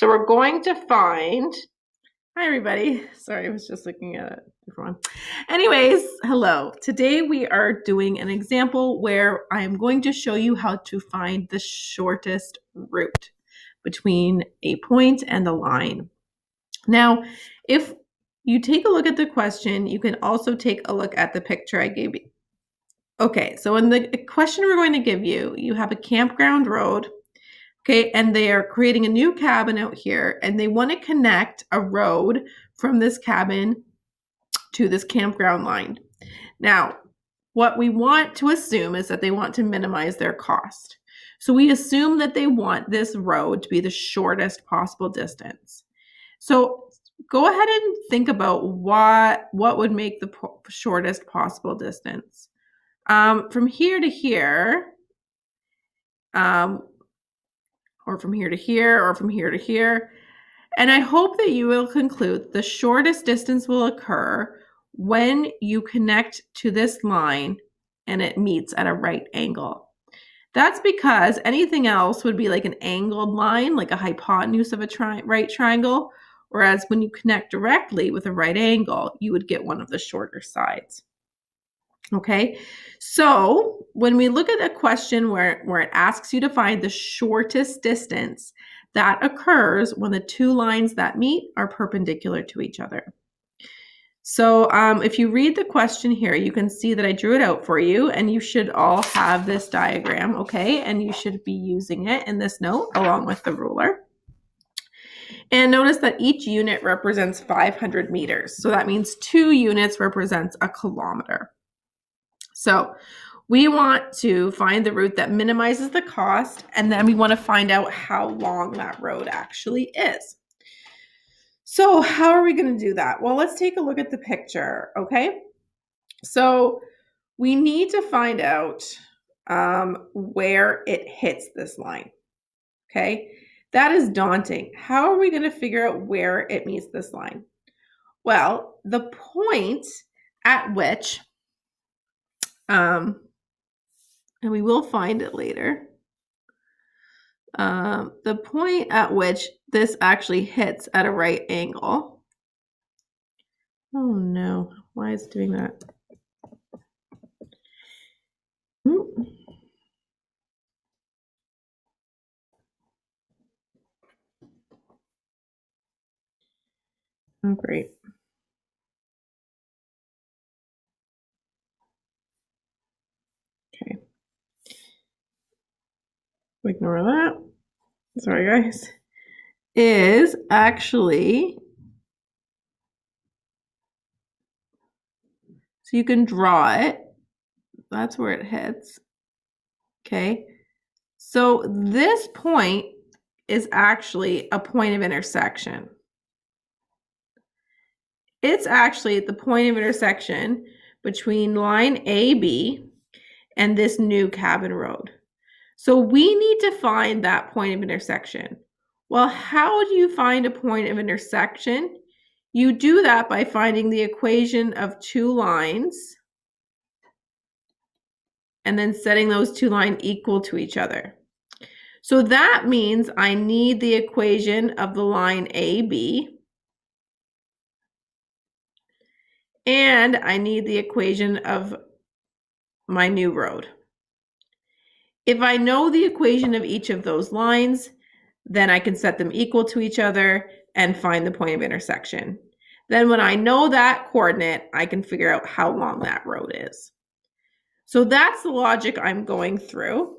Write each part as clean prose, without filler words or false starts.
So we're going to find, hi everybody. Sorry, I was just looking at a different one. Anyways, hello. Today we are doing an example where I am going to show you how to find the shortest route between a point and a line. Now, if you take a look at the question, you can also take a look at the picture I gave you. Okay, so in the question we're going to give you, you have a campground road. Okay, and they are creating a new cabin out here, and they want to connect a road from this cabin to this campground line. Now, what we want to assume is that they want to minimize their cost. So we assume that they want this road to be the shortest possible distance. So go ahead and think about what would make the shortest possible distance. From here to here, or from here to here, or from here to here. And I hope that you will conclude the shortest distance will occur when you connect to this line and it meets at a right angle. That's because anything else would be like an angled line, like a hypotenuse of a right triangle, whereas when you connect directly with a right angle, you would get one of the shorter sides. Okay, so when we look at a question where it asks you to find the shortest distance, that occurs when the two lines that meet are perpendicular to each other. So if you read the question here, you can see that I drew it out for you, and you should all have this diagram, okay? And you should be using it in this note along with the ruler. And notice that each unit represents 500 meters. So that means 2 units represents a kilometer. So we want to find the route that minimizes the cost, and then we want to find out how long that road actually is. So how are we going to do that? Well, let's take a look at the picture, okay? So we need to find out where it hits this line, okay? That is daunting. How are we going to figure out where it meets this line? Well, the point at which and we will find it later. The point at which this actually hits at a right angle. Oh no, why is it doing that? Oh, great. Okay. Ignore that. Sorry, guys. Is actually, so you can draw it. That's where it hits. Okay. So this point is actually a point of intersection. It's actually at the point of intersection between line AB and this new cabin road. So we need to find that point of intersection. Well, how do you find a point of intersection? You do that by finding the equation of two lines and then setting those two lines equal to each other. So that means I need the equation of the line AB, and I need the equation of my new road. If I know the equation of each of those lines, then I can set them equal to each other and find the point of intersection. Then when I know that coordinate, I can figure out how long that road is. So that's the logic I'm going through.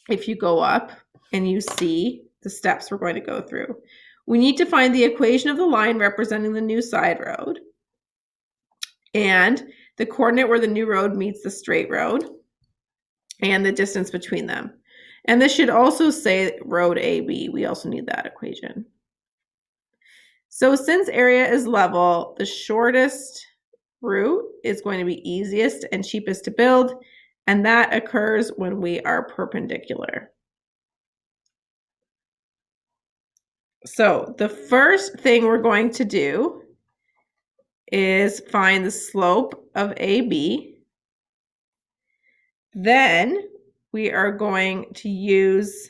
If you go up and you see the steps we're going to go through, we need to find the equation of the line representing the new side road and the coordinate where the new road meets the straight road and the distance between them. And this should also say road AB. We also need that equation. So since area is level, the shortest route is going to be easiest and cheapest to build, and that occurs when we are perpendicular. So the first thing we're going to do is find the slope of AB. Then we are going to use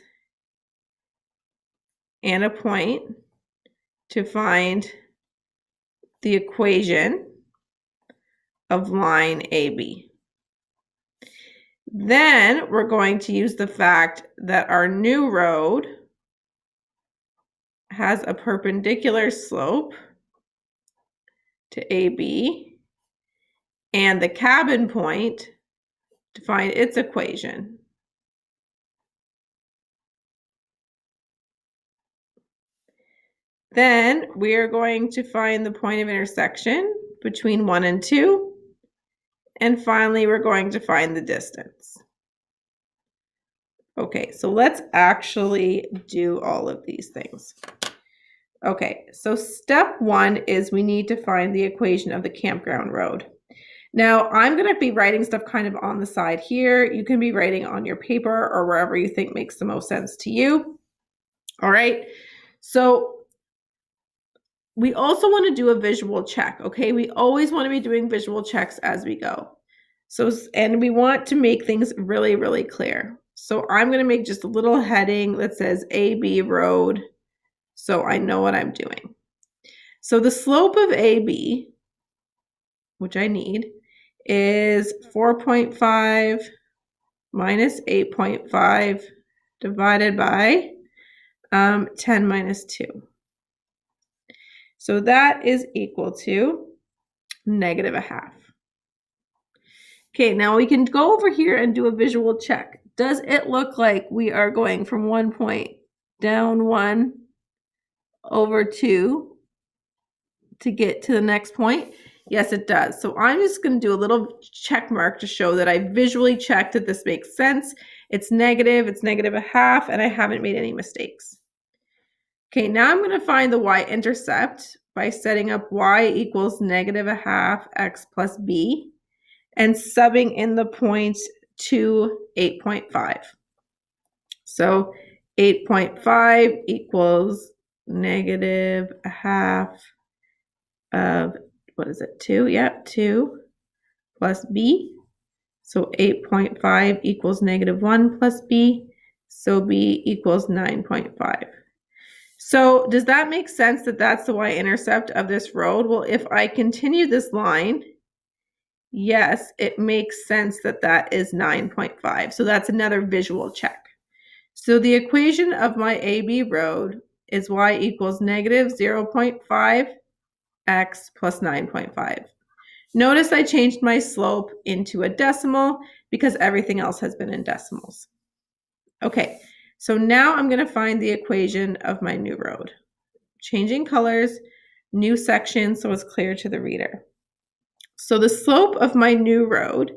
and a point to find the equation of line AB. Then we're going to use the fact that our new road has a perpendicular slope to AB and the cabin point to find its equation. Then we are going to find the point of intersection between 1 and 2. And finally, we're going to find the distance. Okay, so let's actually do all of these things. Okay, so step 1 is we need to find the equation of the campground road. Now, I'm going to be writing stuff kind of on the side here. You can be writing on your paper or wherever you think makes the most sense to you. All right, so we also want to do a visual check, okay? We always want to be doing visual checks as we go. So, and we want to make things really, really clear. So I'm going to make just a little heading that says AB road, so I know what I'm doing. So the slope of AB, which I need, is 4.5 minus 8.5 divided by 10 minus 2. So that is equal to -0.5. Okay, now we can go over here and do a visual check. Does it look like we are going from 1 point down 1 over 2 to get to the next point? Yes, it does. So I'm just going to do a little check mark to show that I visually checked that this makes sense. It's negative, it's -0.5, and I haven't made any mistakes. Okay, now I'm going to find the y-intercept by setting up y equals -0.5 x plus b and subbing in the points to 8.5. So 8.5 equals -0.5 of, what is it, 2? Yep, 2 plus b. So 8.5 equals -1 plus b. So b equals 9.5. So does that make sense that that's the y-intercept of this road? Well, if I continue this line, yes, it makes sense that that is 9.5. So that's another visual check. So the equation of my AB road is y equals -0.5 x plus 9.5. Notice I changed my slope into a decimal because everything else has been in decimals. Okay, so now I'm going to find the equation of my new road. Changing colors, new section so it's clear to the reader. So the slope of my new road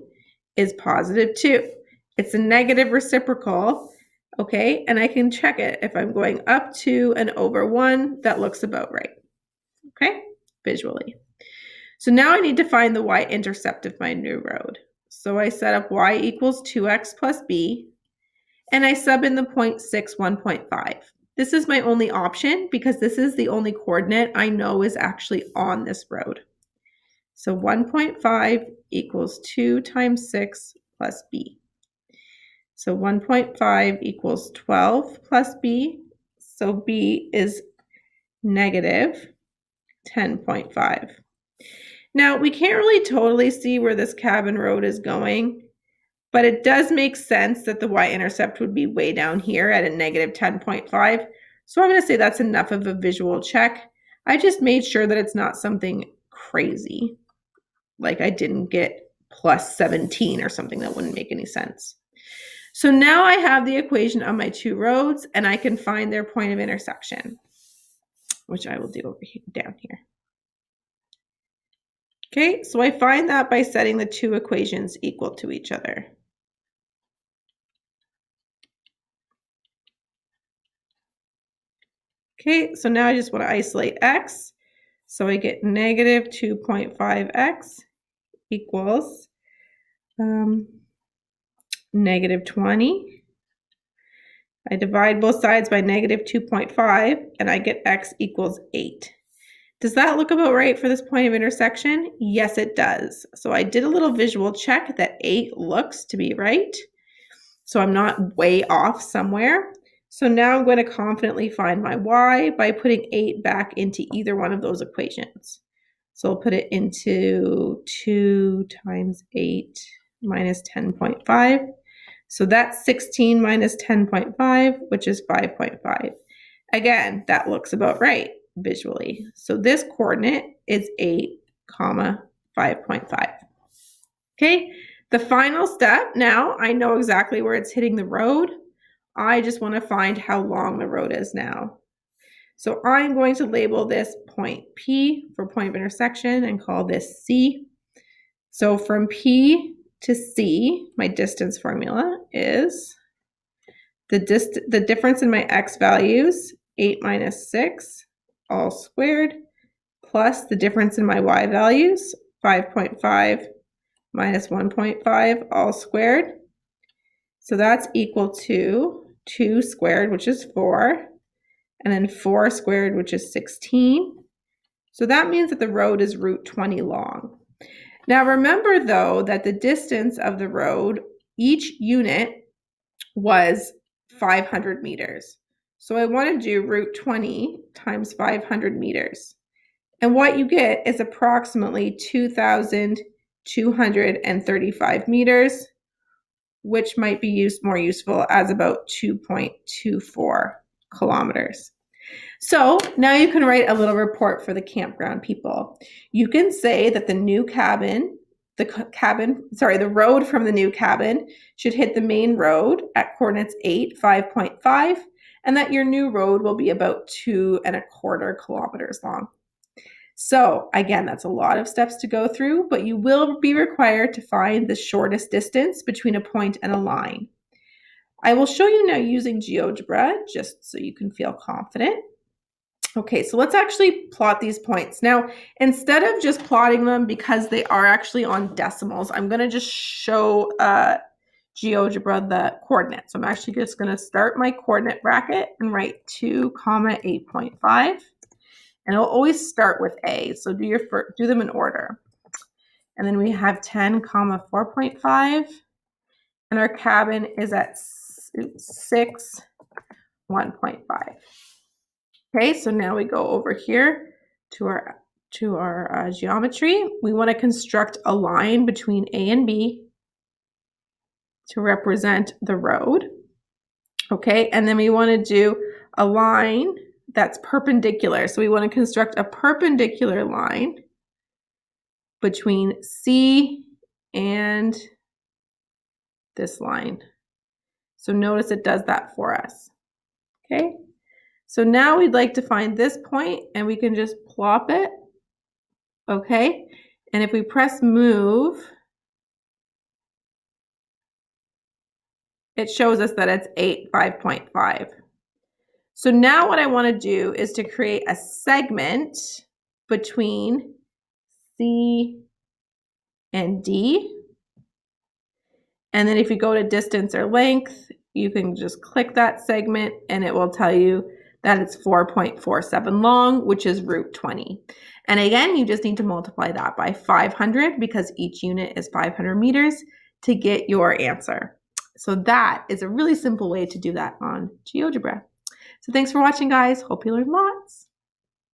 is +2. It's a negative reciprocal, okay? And I can check it. If I'm going up 2 and over 1, that looks about right, okay? Visually. So now I need to find the y-intercept of my new road. So I set up y equals 2x plus b, and I sub in the point 6, 1.5. This is my only option because this is the only coordinate I know is actually on this road. So 1.5 equals 2 times 6 plus b. So 1.5 equals 12 plus b. So b is -10.5. Now, we can't really totally see where this cabin road is going, but it does make sense that the y-intercept would be way down here at a -10.5. So I'm going to say that's enough of a visual check. I just made sure that it's not something crazy, like I didn't get +17 or something that wouldn't make any sense. So now I have the equation of my two roads, and I can find their point of intersection, which I will do over here, down here. Okay, so I find that by setting the two equations equal to each other. Okay, so now I just want to isolate x. So I get -2.5x equals -20. I divide both sides by -2.5 and I get x equals 8. Does that look about right for this point of intersection? Yes, it does. So I did a little visual check that 8 looks to be right. So I'm not way off somewhere. So now I'm going to confidently find my y by putting 8 back into either one of those equations. So I'll put it into 2 times 8 minus 10.5. So that's 16 minus 10.5, which is 5.5. Again, that looks about right visually. So this coordinate is 8, 5.5. Okay, the final step, now I know exactly where it's hitting the road. I just want to find how long the road is now. So I'm going to label this point P for point of intersection and call this C. So from P to C, my distance formula is the difference in my x values, 8 minus 6, all squared, plus the difference in my y values, 5.5 minus 1.5, all squared. So that's equal to 2 squared, which is 4, and then 4 squared, which is 16. So that means that the road is root 20 long. Now remember though that the distance of the road, each unit was 500 meters. So I want to do root 20 times 500 meters. And what you get is approximately 2,235 meters, which might be more useful as about 2.24 kilometers. So now you can write a little report for the campground people. You can say that the road from the new cabin should hit the main road at coordinates 8, 5.5, and that your new road will be about 2.25 kilometers long. So again, that's a lot of steps to go through, but you will be required to find the shortest distance between a point and a line. I will show you now using GeoGebra just so you can feel confident. Okay, so let's actually plot these points. Now, instead of just plotting them because they are actually on decimals, I'm going to just show GeoGebra the coordinates. So I'm actually just going to start my coordinate bracket and write 2, 8.5. And it'll always start with A, so do them in order. And then we have 10, 4.5, and our cabin is at 6, 1.5. Okay, so now we go over here to our geometry. We want to construct a line between A and B to represent the road. Okay, and then we want to do a line that's perpendicular. So we want to construct a perpendicular line between C and this line. So notice it does that for us. Okay, so now we'd like to find this point and we can just plop it. Okay, and if we press move, it shows us that it's 8, 5.5. So now what I want to do is to create a segment between C and D. And then if you go to distance or length, you can just click that segment and it will tell you that it's 4.47 long, which is root 20. And again, you just need to multiply that by 500 because each unit is 500 meters to get your answer. So that is a really simple way to do that on GeoGebra. So thanks for watching, guys. Hope you learned lots.